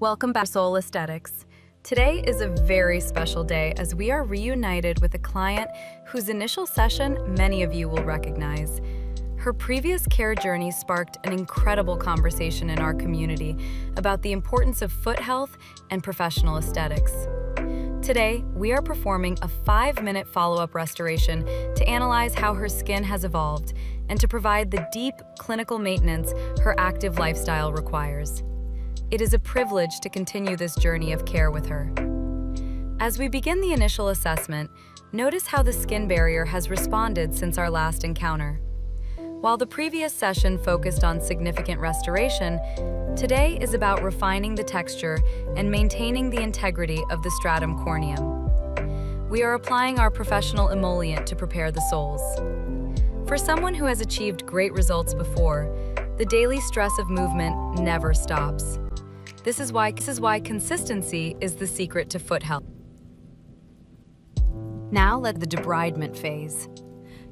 Welcome back to Soul Aesthetics. Today is a very special day as we are reunited with a client whose initial session many of you will recognize. Her previous care journey sparked an incredible conversation in our community about the importance of foot health and professional aesthetics. Today, we are performing a 5-minute follow-up restoration to analyze how her skin has evolved and to provide the deep clinical maintenance her active lifestyle requires. It is a privilege to continue this journey of care with her. As we begin the initial assessment, notice how the skin barrier has responded since our last encounter. While the previous session focused on significant restoration, today is about refining the texture and maintaining the integrity of the stratum corneum. We are applying our professional emollient to prepare the soles. For someone who has achieved great results before, the daily stress of movement never stops. This is why consistency is the secret to foot health. Now let the debridement phase.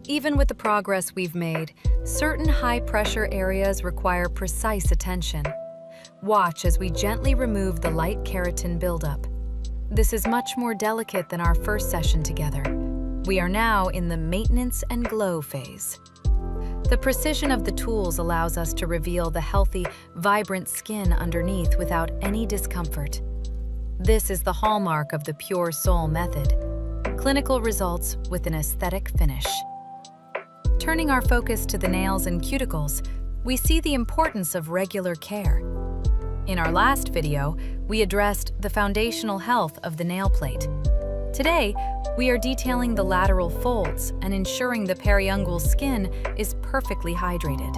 Even with the progress we've made, certain high-pressure areas require precise attention. Watch as we gently remove the light keratin buildup. This is much more delicate than our first session together. We are now in the maintenance and glow phase. The precision of the tools allows us to reveal the healthy, vibrant skin underneath without any discomfort. This is the hallmark of the Pure Soul method. Clinical results with an aesthetic finish. Turning our focus to the nails and cuticles, we see the importance of regular care. In our last video, we addressed the foundational health of the nail plate. Today, we are detailing the lateral folds and ensuring the periungual skin is perfectly hydrated.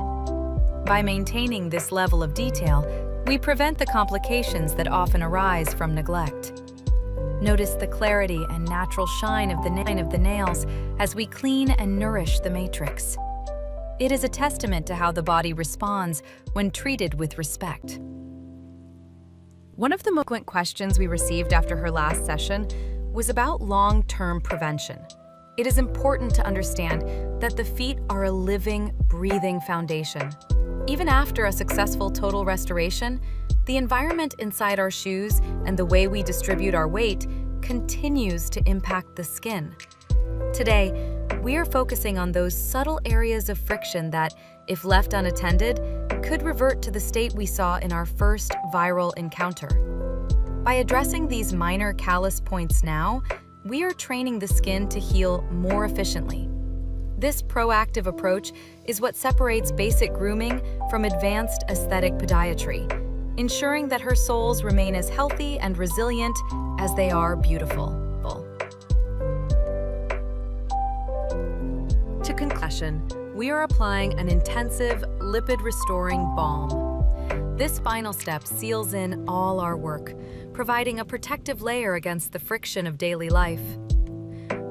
By maintaining this level of detail, we prevent the complications that often arise from neglect. Notice the clarity and natural shine of the nails as we clean and nourish the matrix. It is a testament to how the body responds when treated with respect. One of the most frequent questions we received after her last session was about long-term prevention. It is important to understand that the feet are a living, breathing foundation. Even after a successful total restoration, the environment inside our shoes and the way we distribute our weight continues to impact the skin. Today, we are focusing on those subtle areas of friction that, if left unattended, could revert to the state we saw in our first viral encounter. By addressing these minor callus points now, we are training the skin to heal more efficiently. This proactive approach is what separates basic grooming from advanced aesthetic podiatry, ensuring that her soles remain as healthy and resilient as they are beautiful. To conclusion, we are applying an intensive lipid-restoring balm. This final step seals in all our work, providing a protective layer against the friction of daily life.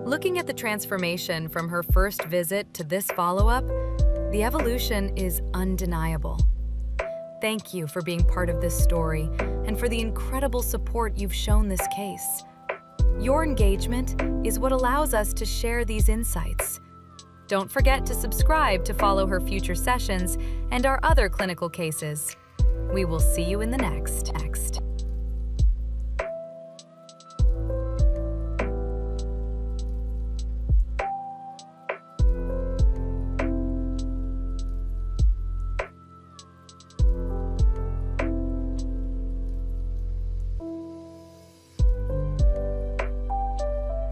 Looking at the transformation from her first visit to this follow-up, the evolution is undeniable. Thank you for being part of this story and for the incredible support you've shown this case. Your engagement is what allows us to share these insights. Don't forget to subscribe to follow her future sessions and our other clinical cases. We will see you in the next.